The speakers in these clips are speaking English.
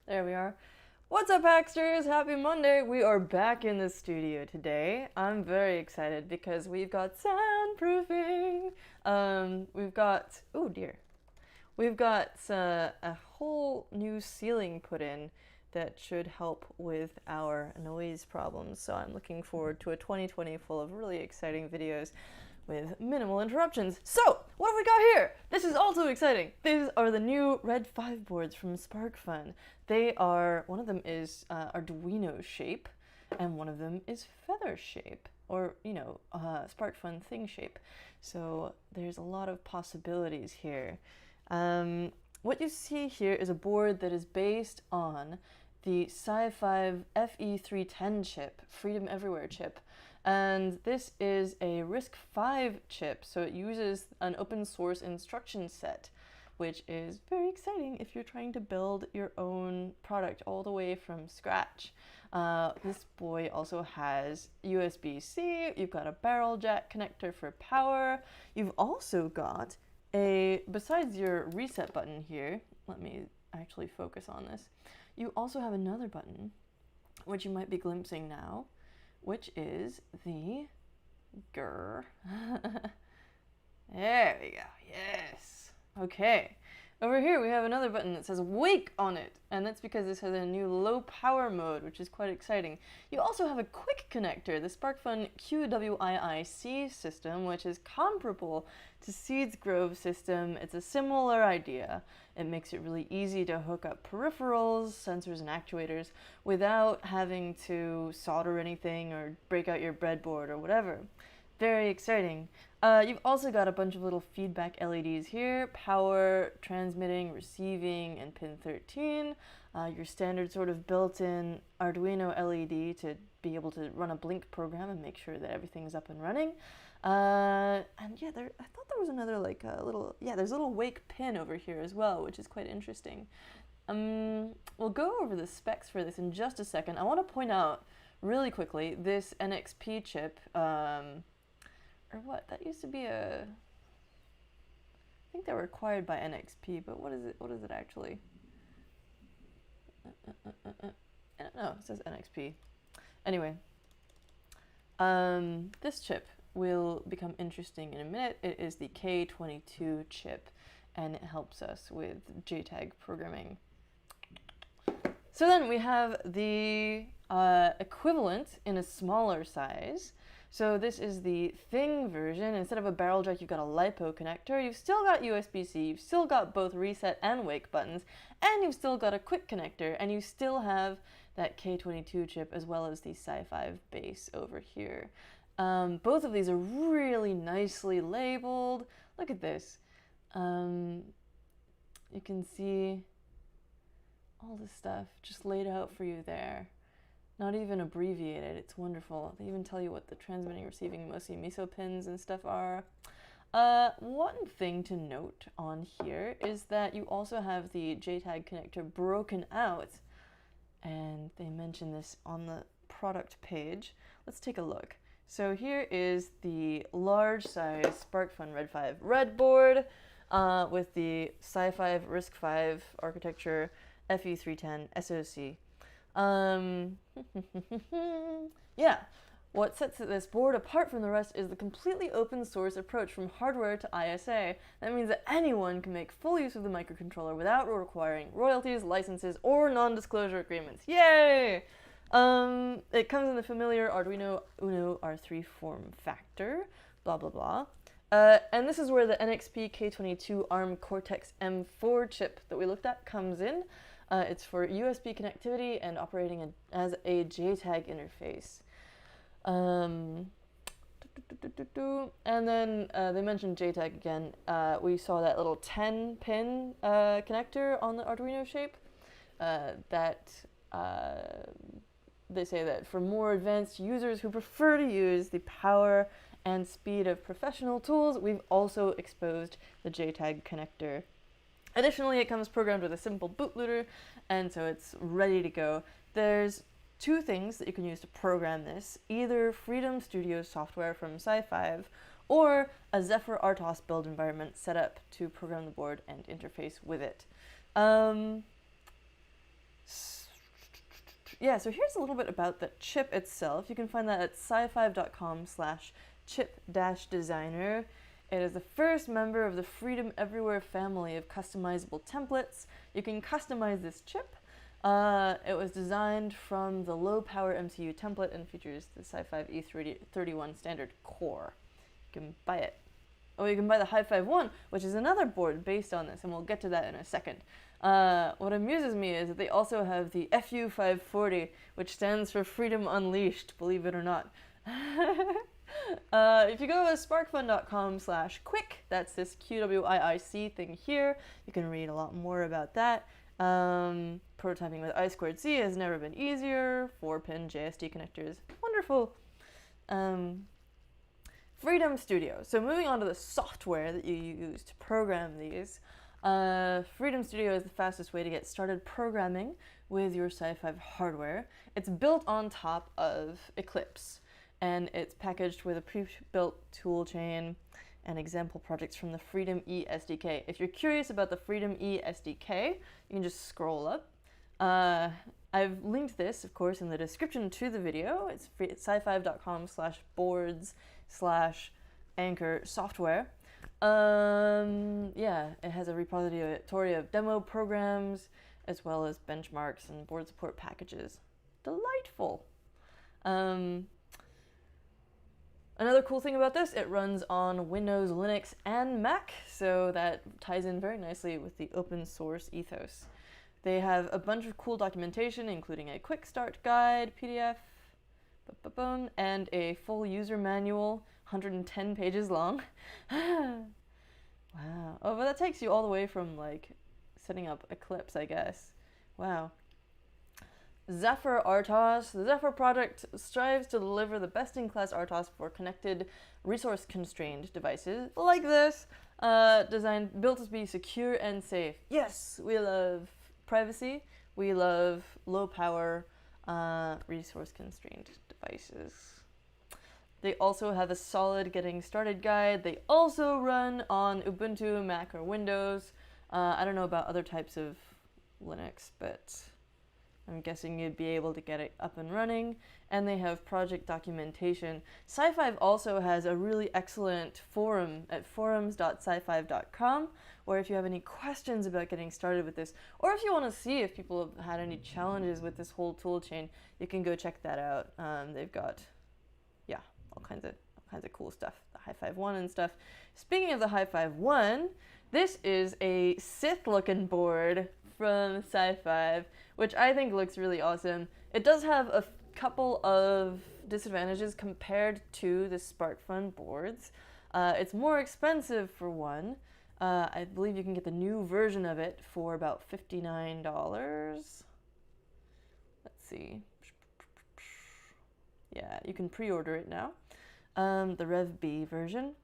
There we are. What's up, Hacksters? Happy Monday! We are back in the studio today. I'm very excited because we've got soundproofing. We've got, oh dear. We've got a whole new ceiling put in that should help with our noise problems. So I'm looking forward to a 2020 full of really exciting videos with minimal interruptions. So, what have we got here? This is also exciting. These are the new Red 5 boards from SparkFun. They are, one of them is Arduino shape, and one of them is feather shape, or, you know, SparkFun thing shape. So there's a lot of possibilities here. What you see here is a board that is based on the SiFive FE310 chip, Freedom Everywhere chip. And this is a risc-v chip, so it uses an open source instruction set, which is very exciting if you're trying to build your own product all the way from scratch. This boy also has USB-C, you've got a barrel jack connector for power, you've also got besides your reset button here, let me actually focus on this, you also have another button, which you might be glimpsing now, which is the grr. There we go, yes. Okay, over here we have another button that says Qwiic on it, and that's because this has a new low power mode, which is quite exciting. You also have a Qwiic connector, the SparkFun Qwiic system, which is comparable to Seed's Grove system. It's a similar idea. It makes it really easy to hook up peripherals, sensors, and actuators without having to solder anything or break out your breadboard or whatever. Very exciting. You've also got a bunch of little feedback LEDs here, power, transmitting, receiving, and pin 13. Your standard sort of built-in Arduino LED to be able to run a blink program and make sure that everything's up and running. And yeah, I thought there was another there's a little Qwiic pin over here as well, which is quite interesting. We'll go over the specs for this in just a second. I want to point out really quickly this NXP chip, or what? That used to be I think they were acquired by NXP, but what is it? What is it actually? I don't know. It says NXP. Anyway, this chip will become interesting in a minute. It is the K22 chip, and it helps us with JTAG programming. So then we have the equivalent in a smaller size. So this is the thing version. Instead of a barrel jack, you've got a LiPo connector. You've still got USB-C. You've still got both reset and wake buttons. And you've still got a Qwiic connector. And you still have that K22 chip as well as the SiFive base over here. Both of these are really nicely labeled. Look at this. You can see all this stuff just laid out for you there. Not even abbreviated, it's wonderful. They even tell you what the transmitting, receiving, mostly meso pins and stuff are. One thing to note on here is that you also have the JTAG connector broken out, and they mention this on the product page. Let's take a look. So here is the large size SparkFun Red 5 red board with the SiFive risc-v architecture FE310 SoC. Yeah, what sets this board apart from the rest is the completely open source approach from hardware to ISA. That means that anyone can make full use of the microcontroller without requiring royalties, licenses, or non-disclosure agreements. Yay! It comes in the familiar Arduino Uno R3 form factor, blah blah blah. And this is where the NXP K22 ARM Cortex M4 chip that we looked at comes in. It's for USB connectivity and operating as a JTAG interface. And then they mentioned JTAG again. We saw that little 10-pin connector on the Arduino shape. They say that for more advanced users who prefer to use the power and speed of professional tools, we've also exposed the JTAG connector. Additionally, it comes programmed with a simple bootloader, and so it's ready to go. There's two things that you can use to program this, either Freedom Studio software from SiFive, or a Zephyr RTOS build environment set up to program the board and interface with it. Yeah, so here's a little bit about the chip itself. You can find that at SiFive.com/chip-designer. It is the first member of the Freedom Everywhere family of customizable templates. You can customize this chip. It was designed from the low-power MCU template and features the SiFive FE310 standard core. You can buy it. Oh, you can buy the HiFive 1, which is another board based on this, and we'll get to that in a second. What amuses me is that they also have the FU540, which stands for Freedom Unleashed, believe it or not. If you go to SparkFun.com/Qwiic, that's this Qwiic thing here, you can read a lot more about that. Prototyping with I2C has never been easier. 4-pin JST connectors, wonderful. Freedom Studio. So moving on to the software that you use to program these. Freedom Studio is the fastest way to get started programming with your SiFive hardware. It's built on top of Eclipse, and it's packaged with a pre-built toolchain and example projects from the Freedom E SDK. If you're curious about the Freedom E SDK, you can just scroll up. I've linked this, of course, in the description to the video. It's SiFive.com/boards/anchor software. Yeah, it has a repository of demo programs, as well as benchmarks and board support packages. Delightful. Another cool thing about this, it runs on Windows, Linux, and Mac, so that ties in very nicely with the open source ethos. They have a bunch of cool documentation, including a quick start guide, PDF, and a full user manual, 110 pages long. Wow. Oh, but that takes you all the way from, like, setting up Eclipse, I guess. Wow. Zephyr RTOS. The Zephyr project strives to deliver the best-in-class RTOS for connected, resource-constrained devices like this, built to be secure and safe. Yes, we love privacy. We love low-power, resource-constrained devices. They also have a solid getting started guide. They also run on Ubuntu, Mac, or Windows. I don't know about other types of Linux, but I'm guessing you'd be able to get it up and running. And they have project documentation. SiFive also has a really excellent forum at forums.sifive.com, where if you have any questions about getting started with this, or if you want to see if people have had any challenges with this whole tool chain, you can go check that out. They've got, yeah, all kinds of cool stuff, the HiFive 1 and stuff. Speaking of the HiFive 1, this is a Sith-looking board from SiFive, which I think looks really awesome. It does have a couple of disadvantages compared to the SparkFun boards. It's more expensive for one. I believe you can get the new version of it for about $59. Let's see. Yeah, you can pre-order it now. The Rev-B version.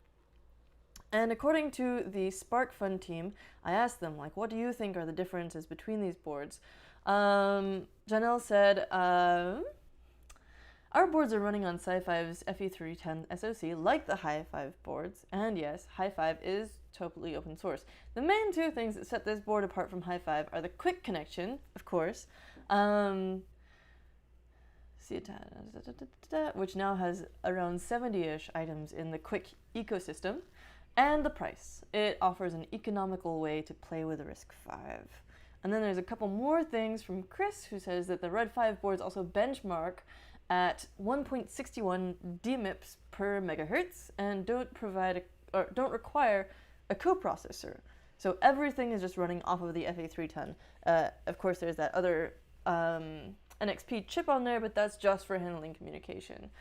And according to the SparkFun team, I asked them, like, what do you think are the differences between these boards? Janelle said, our boards are running on SiFive's FE310 SoC like the HiFive boards, and yes, HiFive is totally open source. The main two things that set this board apart from HiFive are the quick connection, of course, which now has around 70-ish items in the Qwiic ecosystem, and the price. It offers an economical way to play with risc-v. And then there's a couple more things from Chris, who says that the Red 5 boards also benchmark at 1.61 DMIPS per megahertz and don't require a coprocessor. So everything is just running off of the FE310. Of course, there's that other NXP chip on there, but that's just for handling communication.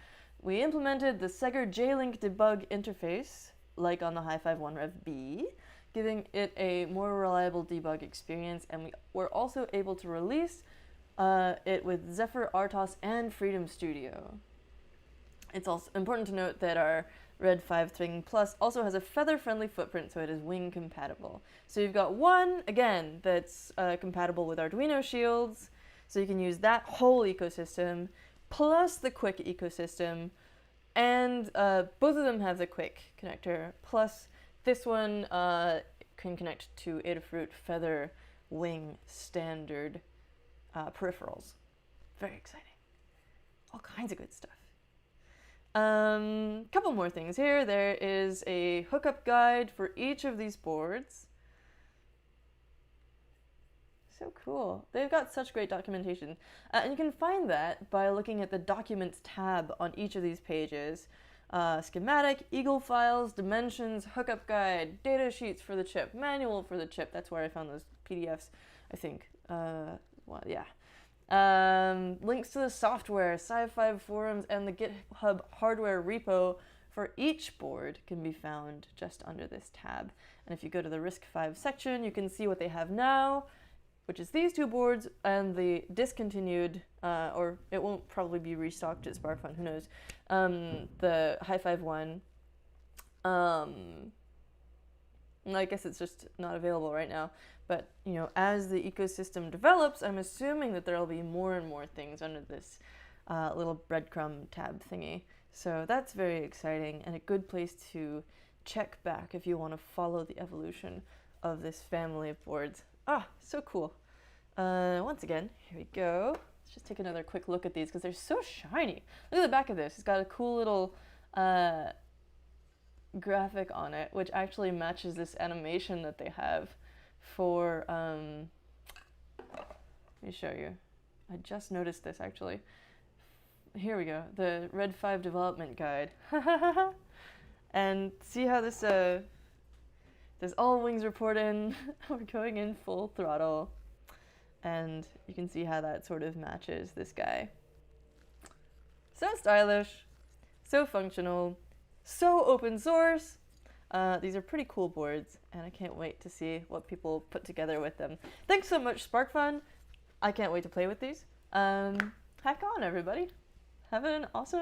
We implemented the Seger J-Link debug interface, like on the HiFive 1 Rev-B, giving it a more reliable debug experience, and we were also able to release it with Zephyr RTOS and Freedom Studio. It's also important to note that our Red 5 Thing Plus also has a feather-friendly footprint, so it is wing compatible. So you've got one, again, that's compatible with Arduino shields, so you can use that whole ecosystem, plus the Qwiic ecosystem, and both of them have the Qwiic connector, plus this one can connect to Adafruit Feather wing standard peripherals. Very exciting. All kinds of good stuff. Couple more things here. There is a hookup guide for each of these boards. So cool. They've got such great documentation. And you can find that by looking at the Documents tab on each of these pages. Schematic, Eagle files, dimensions, hookup guide, data sheets for the chip, manual for the chip. That's where I found those PDFs, I think. Well, yeah. Links to the software, SiFive forums, and the GitHub hardware repo for each board can be found just under this tab. And if you go to the risc-v section, you can see what they have now, which is these two boards and the discontinued, or it won't probably be restocked at SparkFun, who knows, the HiFive one. I guess it's just not available right now. But, you know, as the ecosystem develops, I'm assuming that there'll be more and more things under this little breadcrumb tab thingy. So that's very exciting and a good place to check back if you want to follow the evolution of this family of boards. Ah, so cool. Once again, here we go. Let's just take another quick look at these because they're so shiny. Look at the back of this. It's got a cool little graphic on it, which actually matches this animation that they have for, let me show you. I just noticed this actually. Here we go, the Red 5 development guide. And see how this, there's all wings report in. We're going in full throttle. And you can see how that sort of matches this guy. So stylish, so functional, so open source. These are pretty cool boards, and I can't wait to see what people put together with them. Thanks so much, SparkFun. I can't wait to play with these. Hack on, everybody. Have an awesome